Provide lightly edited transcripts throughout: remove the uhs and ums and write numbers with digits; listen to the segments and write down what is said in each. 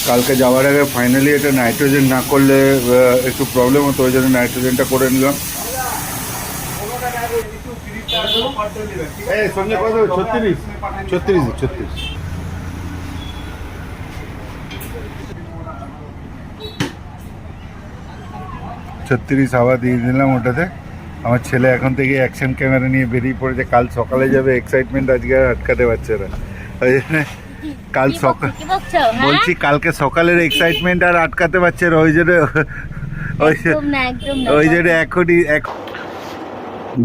কালকে যাওয়ার আগে ফাইনালি এটা নাইট্রোজেন না করলে একটু প্রবলেম হতো, ওই জন্য নাইট্রোজেনটা করে নিলাম। সঙ্গে কত? 36 36 36 36 হাওয়া দিয়ে দিলাম ওটাতে। আমার ছেলে এখন থেকে অ্যাকশন ক্যামেরা নিয়ে বেরিয়ে পড়েছে, কাল সকালে যাবে। এক্সাইটমেন্ট আজকে আর আটকাতে পারছে না, ওই জন্য কাল সকাল বলছি কালকে সকালের এক্সাইটমেন্ট আর আটকাতে পারছে না, ওই জন্য ওই জন্য এখনই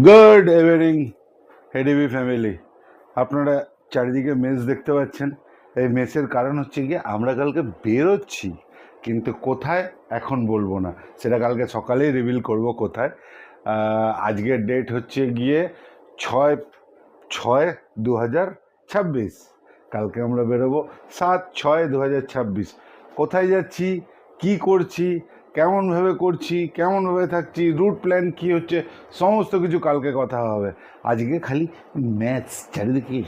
গুড ইভিনিং হেডিবি ফ্যামিলি। আপনারা চারিদিকে মেস দেখতে পাচ্ছেন। এই মেসের কারণ হচ্ছে গিয়ে আমরা কালকে বেরোচ্ছি, কিন্তু কোথায় এখন বলবো না, সেটা কালকে সকালেই রিভিল করব কোথায়। আজকের ডেট হচ্ছে গিয়ে 6/6/2026। কালকে আমরা বেরোবো 7/6/2026। কোথায় যাচ্ছি, কি করছি, কেমনভাবে করছি, কেমনভাবে থাকছি, রুট প্ল্যান কী হচ্ছে, সমস্ত কিছু কালকে কথা হবে। আজকে খালি ম্যাথস চারিদিকে।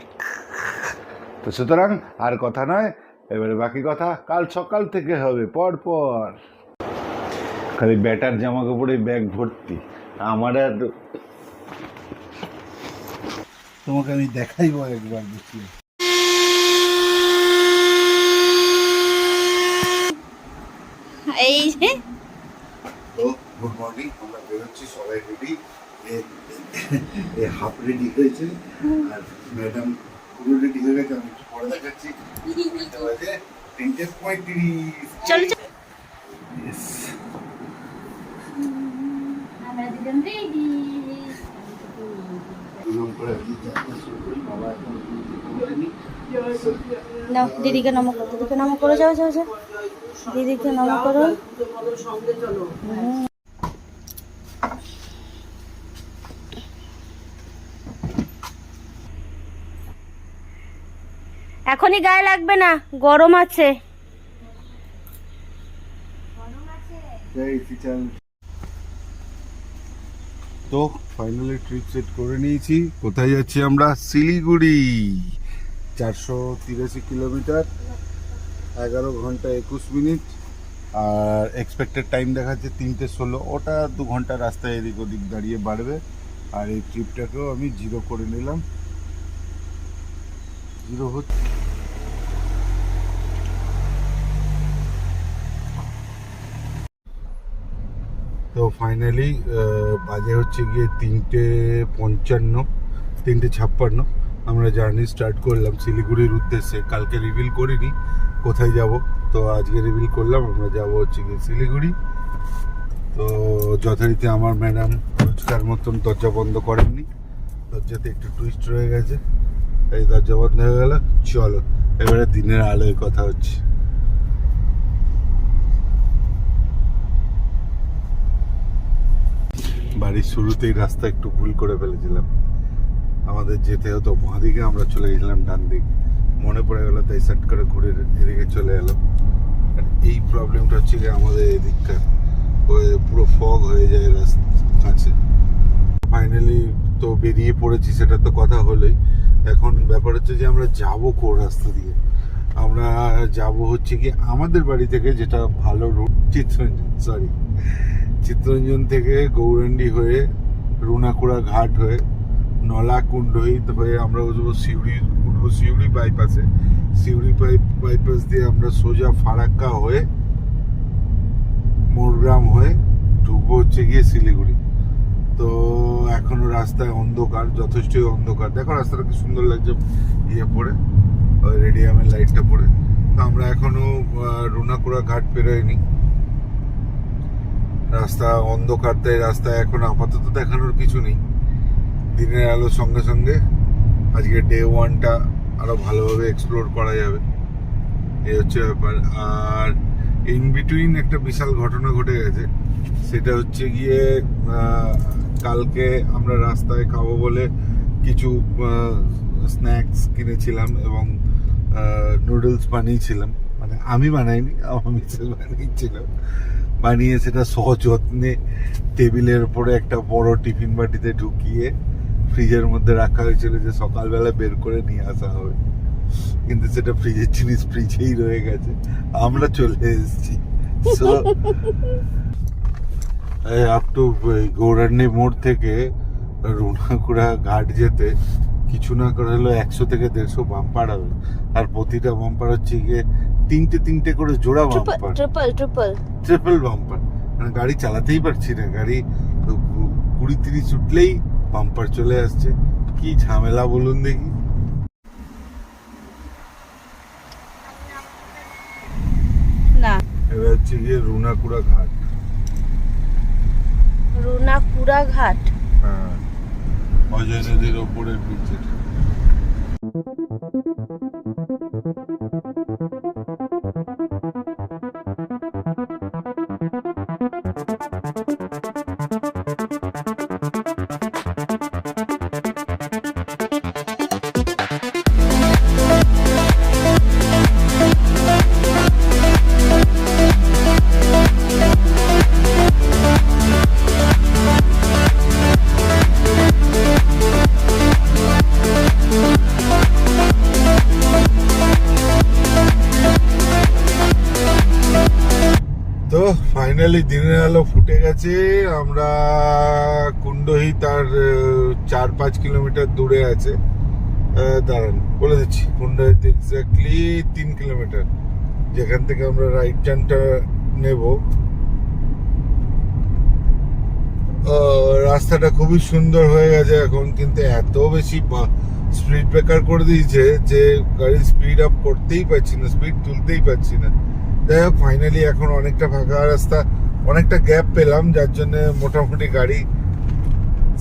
তো সুতরাং আর কথা নয়, এবারে বাকি কথা কাল সকাল থেকে হবে পর পর। খালি ব্যাটার জামা কাপড়ে ব্যাগ ভর্তি। আমার আর তোমাকে আমি দেখাইবো একবার দেখিয়ে। এই যে তো গুড মর্নিং, আমরা বেরোচ্ছি, সবাই রেডি। এ হাফ রেডি হয়েছে আর ম্যাডাম পুরো রেডি হয়ে গেছে। আমি একটু পরে দেখাচ্ছি। 3:35। চলো Yes. আমরা দুজন রেডি। নাও দিদিকে নমো করো, দিদিকে নমো করো, যাও যাও যাও, দিদিকে নমো করো। এখনই গায়ে লাগবে না, গরম আছে। তো ফাইনালি ট্রিপ সেট করে নিয়েছি। কোথায় যাচ্ছি আমরা? শিলিগুড়ি। 483 কিলোমিটার, 11 ঘন্টা 21 মিনিট। আর এক্সপেক্টেড টাইম দেখাচ্ছে 3:16। ওটা 2 ঘন্টা রাস্তায় এদিক ওদিক দাঁড়িয়ে বাড়বে। আর এই ট্রিপটাকেও আমি 0 করে নিলাম। 0 হচ্ছে। তো ফাইনালি বাজে হচ্ছে গিয়ে 3:55, 3:56। আমরা জার্নি স্টার্ট করলাম শিলিগুড়ির উদ্দেশ্যে। কালকে রিভিল করিনি কোথায় যাব, তো আজকে রিভিল করলাম। আমরা যাব হচ্ছে গিয়ে শিলিগুড়ি। তো যথারীতি আমার ম্যাডাম রোজকার মতন দরজা বন্ধ করেননি, দরজাতে একটু টুইস্ট রয়ে গেছে, এই দরজা বন্ধ হয়ে গেল। চলো এবারে দিনের আলোয় কথা হচ্ছে। বাড়ির শুরুতেই রাস্তা একটু ভুল করে ফেলেছিলাম। আমাদের যেতে হতো বাঁ দিকে, আমরা চলে গেছিলাম ডান দিক। মনে পড়ে গেল, তাই সেট করে ঘুরে এদিকে চলে এলাম। আর এই প্রবলেমটা হচ্ছে যে আমাদের এদিককার পুরো ফগ হয়ে যায় রাস্তা কাছে। ফাইনালি তো বেরিয়ে পড়েছি, সেটা তো কথা হলোই। এখন ব্যাপার হচ্ছে যে আমরা যাব কোন রাস্তা দিয়ে। আমরা যাব হচ্ছে কি আমাদের বাড়ি থেকে, যেটা ভালো রুট, চিত্তরঞ্জন থেকে গৌরান্ডি হয়ে, রুনাকুড়া ঘাট হয়ে, নলাকুণ্ডহিত হয়ে আমরা উঠবো সিউড়ি বাইপাসে। সিউড়ি বাইপাস দিয়ে আমরা সোজা ফারাক্কা হয়ে, মোরগ্রাম হয়ে ঢুকবো হচ্ছে গিয়ে শিলিগুড়ি। তো এখনো রাস্তায় অন্ধকার, যথেষ্টই অন্ধকার। দেখো রাস্তাটা কি সুন্দর লাগছে ইয়ে পড়ে, ওই রেডিয়ামের লাইটটা পড়ে। তো আমরা এখনো রুনাকুড়া ঘাট পেরোয়নি। রাস্তা অন্ধকার, তাই রাস্তায় এখন আপাতত দেখানোর কিছু নেই। দিনের আলোর সঙ্গে সঙ্গে আজকে ডে 1টা আরো ভালোভাবে এক্সপ্লোর করা যাবে, এই হচ্ছে ব্যাপার। আর ইন বিটুইন একটা বিশাল ঘটনা ঘটে গেছে। সেটা হচ্ছে গিয়ে কালকে আমরা রাস্তায় খাবো বলে কিছু স্ন্যাক্স কিনেছিলাম এবং নুডলস বানিয়েছিলাম। মানে আমি বানাইনি, আমার মিসেস বানিয়েছিলাম। বানিয়ে সেটা সযত্নে টেবিলের উপরে একটা বড় টিফিন বাটিতে ঢুকিয়ে ফ্রিজের মধ্যে রাখা হয়েছিল, যে সকালবেলা বের করে নিয়ে আসা হবে। কিন্তু সেটা ফ্রিজের জিনিস ফ্রিজেই রয়ে গেছে, আমরা চলে এসেছি। সো আপ টু গৌরান্ডি মোড় থেকে রুনাকুড়া ঘাট যেতে কিছু না করে হলো 100 থেকে 150 বাম্পার হবে, আর প্রতিটা বাম্পার হচ্ছে গিয়ে তিনটে করে জোড়া বাম্পার, ট্রিপল বাম্পার। মানে গাড়ি চালাতেই পারছি না, গাড়ি 20-30 উঠলেই বাম্পার চলে আসছে, কি ঝামেলা বলুন দেখি। না, এটা হচ্ছে গিয়ে রুনাকুড়া ঘাট। রুনাকুড়া ঘাট, হ্যাঁ, অজয় নদীর ওপরের ব্রিজ এটা। তো ফাইনালি দিনের আলো ফুটে গেছে, আমরা কুণ্ডহি তার 4-5 কিলোমিটার দূরে আছে। দাঁড়ান বলে দিচ্ছি, কুণ্ডহিতে এক্স্যাক্টলি 3 কিলোমিটার, যেখান থেকে আমরা রাইট টার্নটা নেব। রাস্তাটা খুবই সুন্দর হয়ে গেছে এখন, কিন্তু এত বেশি স্পিড ব্রেকার করে দিয়েছে যে গাড়ি স্পিড আপ করতেই পারছি না, স্পিড তুলতেই পারছি না। যাই হোক, ফাইনালি এখন অনেকটা ফাঁকা রাস্তা, অনেকটা গ্যাপ পেলাম, যার জন্য মোটামুটি গাড়ি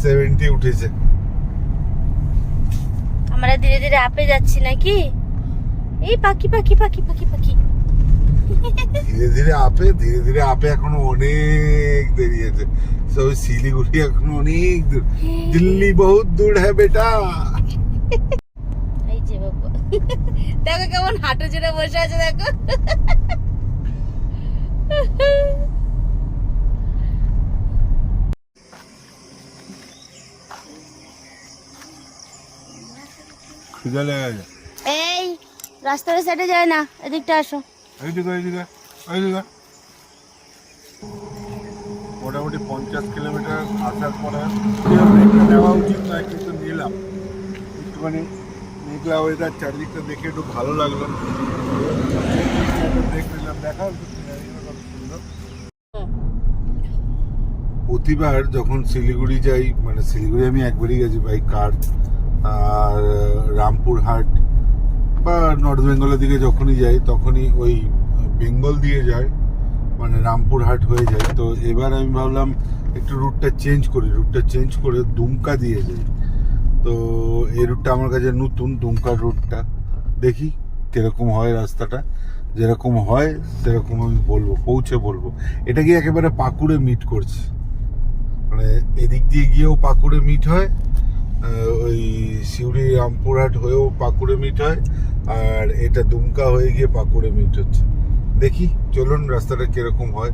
70 উঠেছে। আমরা ধীরে ধীরে আপে যাচ্ছি নাকি? এই পাখি পাখি পাখি পাখি পাখি ধীরে ধীরে আপে এখনো অনেক দেরি আছে। সব শিলিগুড়ি এখনো অনেক দূর, দিল্লি বহুত দূর হ্যাঁ বেটা। এই যে বাবা, দেখো কেমন হাঁটু জুড়ে বসে আছে, দেখো। খিদে লেগে গেছে। এই রাস্তার সাইডে যায় না, এদিকটা আসো। এইদিকে মোটামুটি 50 কিলোমিটার আসার পরে নেওয়া উচিত নয়, কিন্তু নিলাম। একটুখানি মেঘলা ওয়েদার, চারিদিকটা দেখে একটু ভালো লাগলো, দেখে নিলাম। দেখা প্রতিবার যখন শিলিগুড়ি যাই, মানে শিলিগুড়ি আমি একবারই গেছি বাই কার, আর রামপুরহাট বা নর্থ বেঙ্গলের দিকে যখনই যাই তখনই ওই বেঙ্গল দিয়ে যায়, মানে রামপুরহাট হয়ে যায়। তো এবার আমি ভাবলাম একটু রুটটা চেঞ্জ করে দুমকা দিয়ে যাই। তো এই রুটটা আমার কাছে নতুন, দুমকার রুটটা, দেখি কিরকম হয় রাস্তাটা। যেরকম হয় সেরকম আমি পৌঁছে বলবো। এটা কি একেবারে পাকুড়ে মিট করছে, মানে এদিক দিয়ে গিয়েও পাকুড়ে মিট হয়, ওই সিউড়ি রামপুরহাট হয়েও পাকুড়ে মিট হয়, আর এটা দুমকা হয়ে গিয়ে পাকুড়ে মিট হচ্ছে। দেখি চলুন রাস্তাটা কিরকম হয়।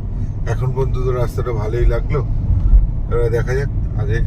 এখন পর্যন্ত তো রাস্তাটা ভালোই লাগলো, এবার দেখা যাক আগে।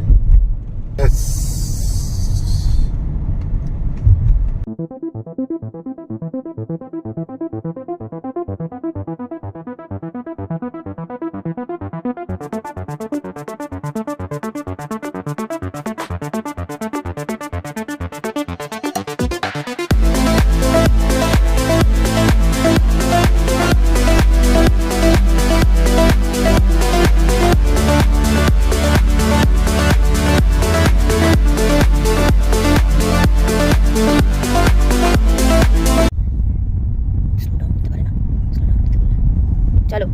চলো।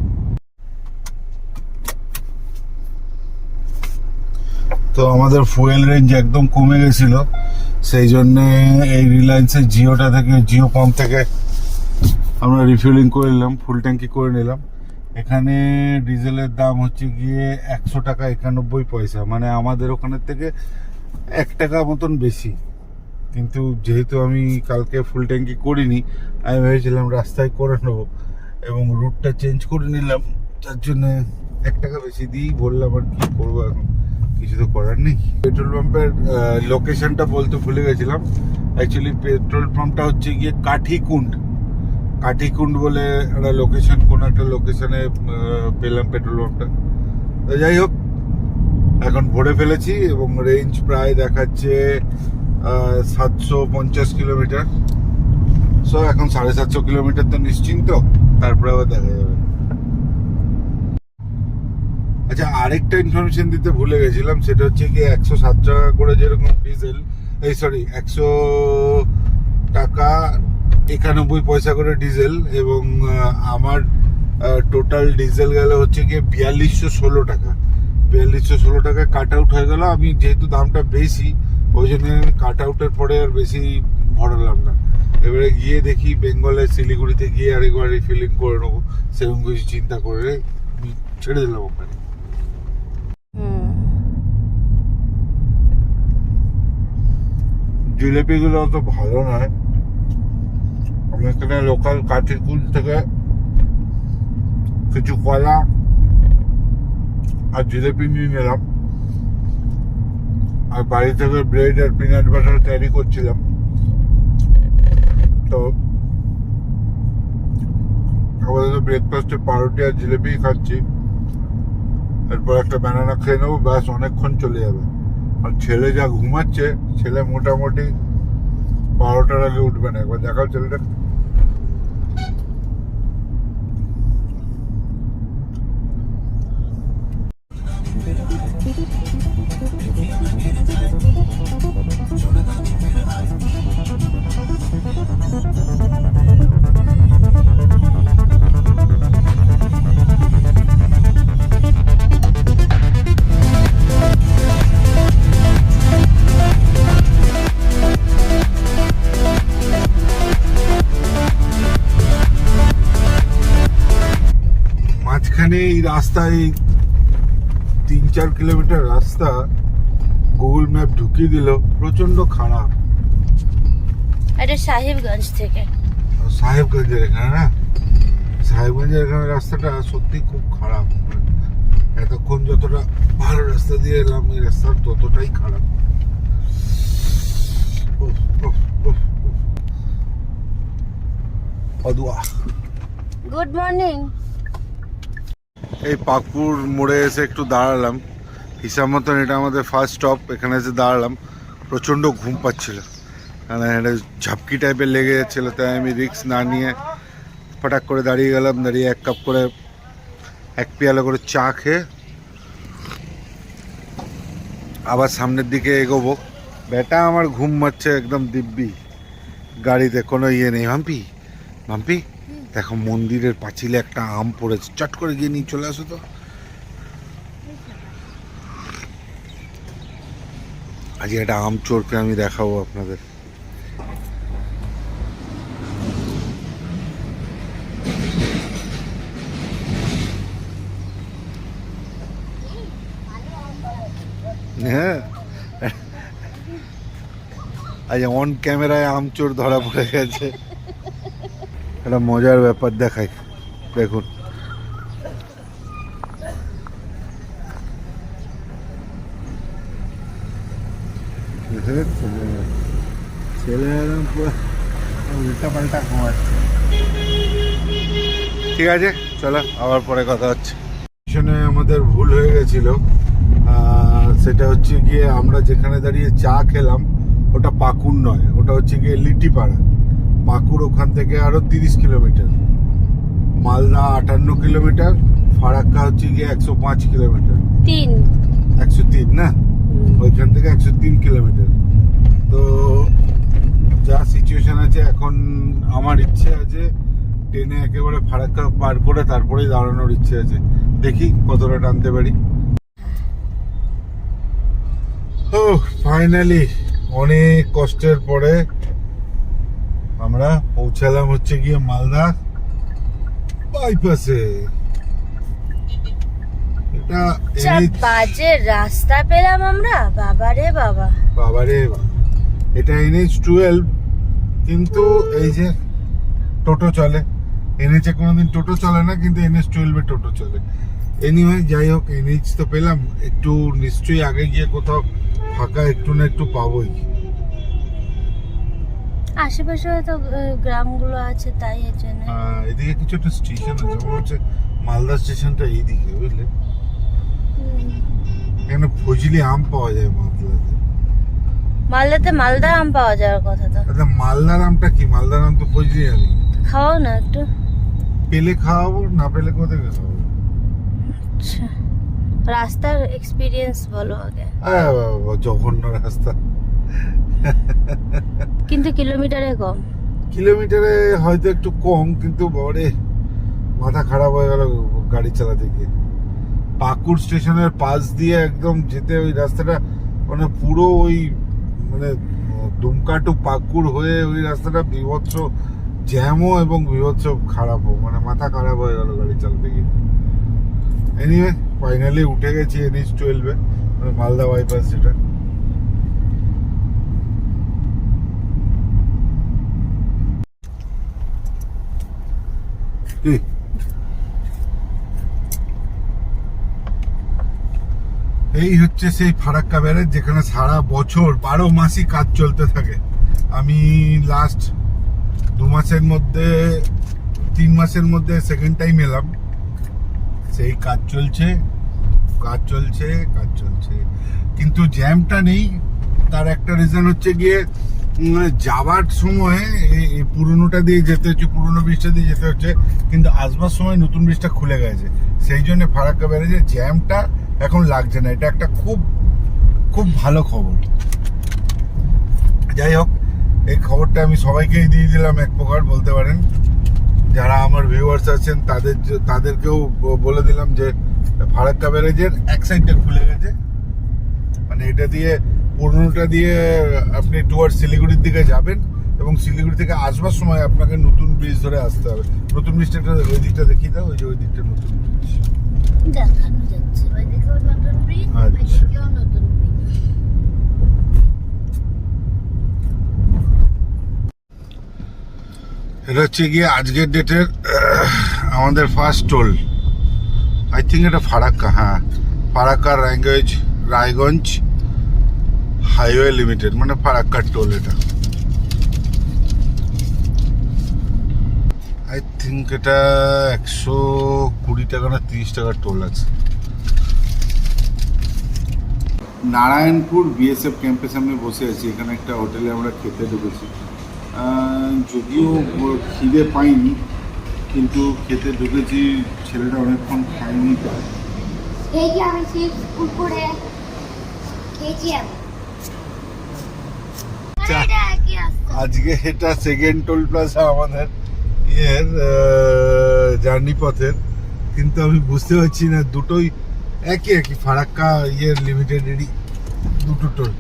তো আমাদের ফুয়েল রেঞ্জ একদম কমে গেছিল, সেই জন্য এই রিলায়েন্সের জিওটা থেকে, জিও পাম্প থেকে আমরা রিফিলিং করে নিলাম, ফুল ট্যাঙ্কি করে নিলাম। এখানে ডিজেলের দাম হচ্ছে গিয়ে 100 টাকা 91 পয়সা, মানে আমাদের ওখানের থেকে 1 টাকা মতন বেশি। কিন্তু যেহেতু আমি কালকে ফুল ট্যাঙ্কি করিনি, আমি ভেবেছিলাম রাস্তায় করে নেবো এবং রুটটা চেঞ্জ করে নিলাম, তার জন্য 1 টাকা বেশি দিয়েই বললাম। আর কি করবো এখন, কিছু তো করার নেই। পেট্রোল পাম্পের লোকেশনটা বলতে ভুলে গেছিলাম, অ্যাকচুয়ালি পেট্রোল পাম্পটা হচ্ছে গিয়ে কাঠিকুন্ড বলে একটা লোকেশন, কোন একটা লোকেশনে পেলাম পেট্রোল পাম্পটা। তো যাই হোক, এখন ভরে ফেলেছি এবং রেঞ্জ প্রায় দেখাচ্ছে 750 কিলোমিটার। সো এখন 750 কিলোমিটার তো নিশ্চিন্ত, তারপরে আবার দেখা যাবে। আচ্ছা, আরেকটা ইনফরমেশন দিতে ভুলে গেছিলাম, সেটা হচ্ছে কি 107 টাকা করে যেরকম ডিজেল, 100 টাকা 91 পয়সা করে ডিজেল, এবং আমার টোটাল ডিজেল গেল হচ্ছে গিয়ে 4216 টাকা। 4216 টাকা কাট আউট হয়ে গেল। আমি যেহেতু দামটা বেশি, ওই জন্য কাট আউটের পরে আর বেশি ভরালাম না। এবারে গিয়ে দেখি বেঙ্গলে শিলিগুড়িতে গিয়ে আরেকবার রিফিলিং করে নেবো, সেরকম কিছু চিন্তা করে আমি ছেড়ে দিলাম ওখানে। জিলেপিগুলো অত ভালো নয়। আমি এখানে লোকাল কাঠিকুল থেকে কিছু কলা আর জিলেপি নিয়ে নিলাম, আর বাড়ি থেকে ব্রেড আর পিনাট বাটার ক্যারি করছিলাম। তো আপাতত ব্রেকফাস্টে পাউরুটি আর জিলেপি খাচ্ছি, এরপর একটা ব্যানানা খেয়ে নেবো, ব্যাস অনেকক্ষণ চলে যাবে। আর ছেলে যা ঘুমাচ্ছে, ছেলে মোটামুটি 12টার আগে উঠবে না। একবার দেখাও ছেলেটা। মাঝখানে এই রাস্তায় 3-4 কিলোমিটার রাস্তা গুগল ম্যাপ ঢুকিয়ে দিল, প্রচন্ড খারাপ। এটা সাহেবগঞ্জ থেকে, সাহেবগঞ্জের এখানে না, সাহেবগঞ্জের এখানে রাস্তাটা সত্যি খুব খারাপ। এতক্ষণ যতটা ভালো রাস্তা দিয়ে এলাম, এই রাস্তা ততটাই খারাপ। অদুয়া, গুড মর্নিং। এই পাকপুর মোড়ে এসে একটু দাঁড়ালাম, হিসাব মতন এটা আমাদের ফার্স্ট স্টপ। এখানে এসে দাঁড়ালাম, প্রচণ্ড ঘুম পাচ্ছিল, মানে এটা ঝাপকি টাইপের লেগে যাচ্ছিলো। তাই আমি রিস্ক না নিয়ে ফটাক করে দাঁড়িয়ে গেলাম। দাঁড়িয়ে এক পেয়ালা করে চা খেয়ে আবার সামনের দিকে এগোবো। বেটা আমার ঘুম মারছে একদম দিব্যি, গাড়িতে কোনো ইয়ে নেই। মাম্পি দেখো, মন্দিরের পাঁচিলে একটা আম পড়েছে, চট করে গিয়ে নিয়ে চলে আসো তো। আজকে একটা আম চোরকে আমি দেখাবো আপনাদের। হ্যাঁ, আজ অন ক্যামেরায় আম চোর ধরা পড়ে গেছে। একটা মজার ব্যাপার দেখাই, দেখুন। ছেলে উল্টা পাল্টা ঘুমাচ্ছে। ঠিক আছে, চলো আবার পরে কথা হচ্ছে। স্টেশনে আমাদের ভুল হয়ে গেছিল, সেটা হচ্ছে গিয়ে আমরা যেখানে দাঁড়িয়ে চা খেলাম ওটা পাকুড় নয়, ওটা হচ্ছে গিয়ে লিটিপাড়া। পাকুড় ওখান থেকে আরো 30 কিলোমিটার, মালদা 58 কিলোমিটার, ফারাক্কা হচ্ছে গিয়ে 105 কিলোমিটার। 103 না, ওইখান থেকে 103 কিলোমিটার। তো যা সিচুয়েশন আছে এখন, আমার ইচ্ছে আছে ট্রেনে একেবারে ফারাক্কা পার করে তারপরেই দাঁড়ানোর ইচ্ছে আছে। দেখি কতটা টানতে পারি। ও ফাইনালি অনেক কষ্টের পরে আমরা পৌঁছালাম হচ্ছে গিয়ে মালদা বাইপাসে। এটা বাজে রাস্তা পেলাম আমরা, বাবারে বাবা। এটা NH12, কিন্তু এই যে টোটো চলে। NH কোনোদিন টোটো চলে না, কিন্তু NH12 এ টোটো চলে। এনিওয়ে, যাই হোক, NH তো পেলাম, একটু নিশ্চয়ই আগে গিয়ে কোথাও ফাঁকা একটু না একটু পাবোই। আশেপাশে হয়তো গ্রামগুলো আছে তাই এর জন্য। এদিকে কিছু একটা স্টেশন আছে, মনে হচ্ছে মালদা স্টেশনটা এইদিকে, বুঝলে? এখানে ফজলি আম পাওয়া যায় মালদাতে। মালদাতে মালদা আম পাওয়া যাওয়ার কথা তো। আচ্ছা, মালদার আমটা কি? মালদার আম তো ফজলি জানি। খাওয়াও না একটু। পেলে খাওয়াবো, না পেলে কোথায় খাওয়াবো? আচ্ছা, রাস্তার এক্সপিরিয়েন্স বলো আগে। বাবা, জঘন্য রাস্তা। কিন্তু কিলোমিটারে কম। কিলোমিটারে হয়তো একটু কম, কিন্তু বড়ে মাথা খারাপ হয়ে গেল গাড়ি চালাতে গিয়ে। পাকুড় স্টেশনের পাশ দিয়ে একদম যেতে, ওই রাস্তাটা মানে পুরো ওই মানে দুমকা টু পাকুড় হয়ে ওই রাস্তাটা বিভৎস জ্যামও এবং বিভৎস খারাপও, মানে মাথা খারাপ হয়ে গেল গাড়ি চালাতে গিয়ে। এনিওয়ে ফাইনালি উঠে গেছি NH-12 মানে মালদা বাইপাস যেটা। এই হচ্ছে সেই ফারাক্কা ব্যারেজ, যেখানে সারা বছর 12 মাসই কাজ চলতে থাকে। আমি লাস্ট 2 মাসের মধ্যে 3 মাসের মধ্যে সেকেন্ড টাইম এলাম। সেই কাজ চলছে, কাজ চলছে, কাজ চলছে, কিন্তু জ্যামটা নেই। তার একটা রিজন হচ্ছে গিয়ে যাবার সময় এই পুরোনোটা দিয়ে যেতে হচ্ছে, পুরোনো ব্রিজটা দিয়ে যেতে হচ্ছে, কিন্তু আসবার সময় নতুন ব্রিজটা খুলে গেছে। সেই জন্য ফারাক্কা ব্যারেজে জ্যামটা এখন লাগছে না। এটা একটা খুব খুব ভালো খবর। যাই হোক, এই খবরটা আমি সবাইকেই দিয়ে দিলাম এক প্রকার বলতে পারেন। যারা আমার ভিউয়ার্স আছেন তাদেরকেও বলে দিলাম যে ফারাক্কা ব্যারেজের এক সাইডটা খুলে গেছে। মানে এটা দিয়ে, পুরনোটা দিয়ে আপনি টুয়ার্ড শিলিগুড়ির দিকে যাবেন এবং শিলিগুড়ি থেকে আসবার সময় আপনাকে নতুন ব্রিজ ধরে আসতে হবে। নতুন ব্রিজটা ওই দিকটা দেখিয়ে দাও, ওই যে ওই দিকটা নতুন ব্রিজ দেখানো যাচ্ছে, ওই দিকেও নতুন ব্রিজ, ওই দিকেও নতুন ব্রিজ। এটা হচ্ছে গিয়ে আজকের ডেটের আমাদের ফার্স্ট টোল। আই থিঙ্ক এটা ফারাক্কা, হ্যাঁ ফারাক্কা রায়গঞ্জ হাইওয়ে লিমিটেড, মানে ফারাক্কার টোল এটা। আই থিঙ্ক এটা 120 টাকা না 30 টাকার টোল আছে। নারায়ণপুর BSF ক্যাম্পের সামনে বসে আছি। এখানে একটা হোটেলে আমরা খেতে ঢুকেছি। যদিও খিদে পাইনি, কিন্তু খেতে ঢুকেছি। ছেলেটা অনেকক্ষণ খায়নি। এই যে আমি চিপস কুরকুরে খেয়েছি আমি। আজকে এটা সেকেন্ড টোল প্লাজা আমাদের জার্নি পথের, কিন্তু আমি বুঝতে পারছি না দুটোই একই ফারাক্কা লিমিটেডেরই দুটো টোল।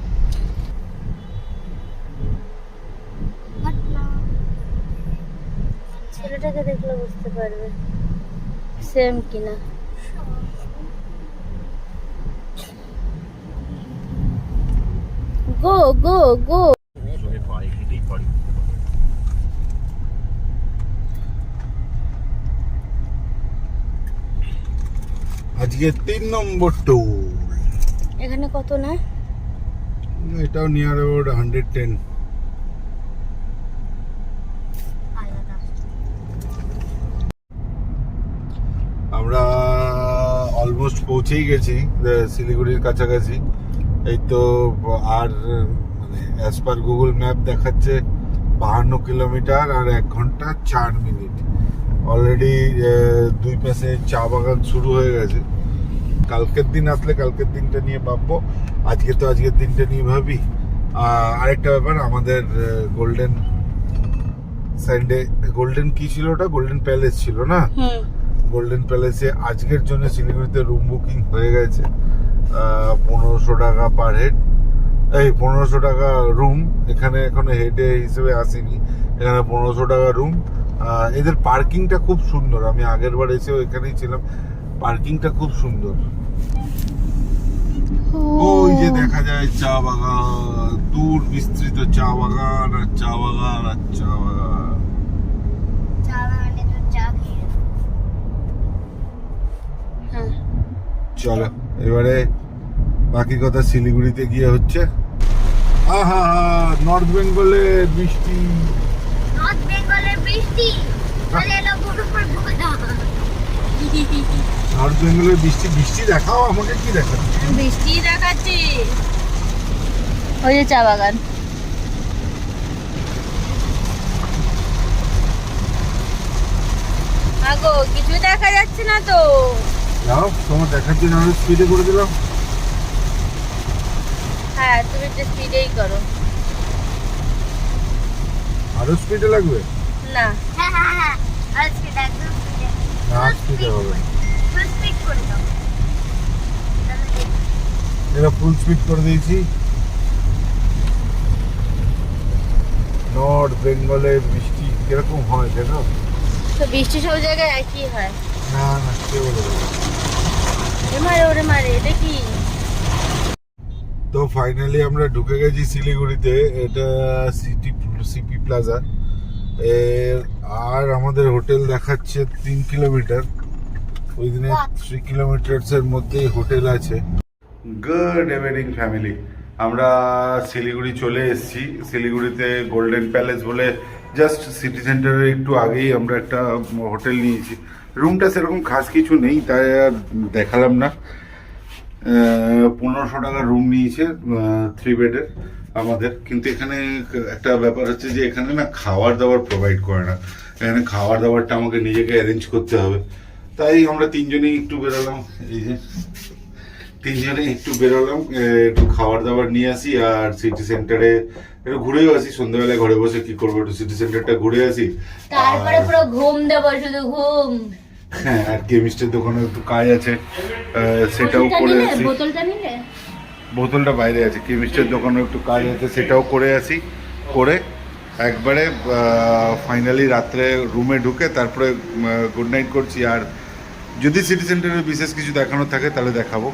ছেলেটাকে দেখলে বুঝতে পারবে সেম কিনা। গো গো গো। আজকে 3 নম্বর টোল। এখানে কত না? এটাও নিয়ার অ্যাবাউট 110। আমরা অলমোস্ট পৌঁছেই গেছি শিলিগুড়ির কাছাকাছি। এই তো আর মানে অ্যাজ পার গুগল ম্যাপ দেখাচ্ছে 52 কিলোমিটার আর 1 ঘন্টা 4 মিনিট। অলরেডি দুই পাশে চা বাগান শুরু হয়ে গেছে। কালকের দিন আসলে কালকের দিনটা নিয়ে ভাববো, আজকে তো আজকের দিনটা নিয়ে ভাবি। আরেকটা ব্যাপার, আমাদের গোল্ডেন সানডে, গোল্ডেন কি ছিল ওটা, গোল্ডেন প্যালেস ছিল না? গোল্ডেন প্যালেসে আজকের জন্য শিলিগুড়িতে রুম বুকিং হয়ে গেছে। 1500 টাকা পার হেড, এই 1500 টাকা রুম। এখানে এখনো হেডে হিসেবে আসেনি, এখানে 1500 টাকা রুম। এদের পার্কিংটা খুব সুন্দর, আমি আগের বার এসেও এখানেই ছিলাম। পার্কিংটা খুব সুন্দর। ওই যে দেখা যায় চা বাগান, দূর বিস্তৃত চা বাগান আর চা বাগান আর চা বাগান। চলো এবারে বাকি কথা শিলিগুড়িতে গিয়ে হচ্ছে। আহা নর্থ বেঙ্গলে বৃষ্টি। নর্থ বেঙ্গলের বৃষ্টি তাহলে এলো বরফ পড়বে না। নর্থ বেঙ্গলের বৃষ্টি, বৃষ্টি দেখাও আমাকে, কি দেখাও? বৃষ্টি দেখাচ্ছি। ওই যে চা বাগান। আগো কিছু দেখা যাচ্ছে না তো। যাও, তোমার দেখার জন্য আমি স্পিডে করে দিলাম। হ্যাঁ তুমি একটু স্পিডেই করো। আরো স্পিডে লাগবে? না না, স্পিডে হবে। এটা ফুল স্পিড করে দিয়েছি। নর্থ বেঙ্গলে বৃষ্টি কিরকম হয় দেখো? তো বৃষ্টি সব জায়গায় একই হয়। না না, কে বলে দেবে? ওরে মারে এটা কি? তো ফাইনালি আমরা ঢুকে গেছি শিলিগুড়িতে। এটা সিপি প্লাজা এর। আর আমাদের হোটেল দেখাচ্ছে 3 কিলোমিটার। ওই দিনে 3 কিলোমিটার্স এর মধ্যেই হোটেল আছে। গুড ইভিনিং ফ্যামিলি, আমরা শিলিগুড়ি চলে এসেছি। শিলিগুড়িতে গোল্ডেন প্যালেস বলে জাস্ট সিটি সেন্টারের একটু আগেই আমরা একটা হোটেল নিয়েছি। রুমটা সেরকম খাস কিছু নেই, তাই আর দেখালাম না। 1500 টাকার রুম নিয়েছে 3 বেডের আমাদের। কিন্তু এখানে একটা ব্যাপার হচ্ছে যে এখানে না খাবার দাবার প্রোভাইড করে না। এখানে খাবার দাবারটা আমাকে নিজেকে অ্যারেঞ্জ করতে হবে। তাই আমরা তিনজনেই একটু বেরোলাম। এই যে তিনজনেই একটু বেরোলাম, একটু খাবার দাবার নিয়ে আসি আর সিটি সেন্টারে একটু ঘুরেও আসি। সন্ধ্যাবেলায় ঘরে বসে কি করবো, একটু সিটি সেন্টারটা ঘুরে আসি। তারপরে পুরো ঘুম দেবো, শুধু ঘুম। হ্যাঁ, আর কেমিস্টের দোকানে একটু কাজ আছে, সেটাও করে আসি। বোতলটা নিলে? বোতলটা বাইরে আছে। কেমিস্টের দোকানে একটু কাজ আছে, সেটাও করে আসি। করে একবারে ফাইনালি রাত্রে রুমে ঢুকে তারপরে গুড নাইট করছি। আর যদি সিটি সেন্টারে বিশেষ কিছু দেখানোর থাকে তাহলে দেখাবো।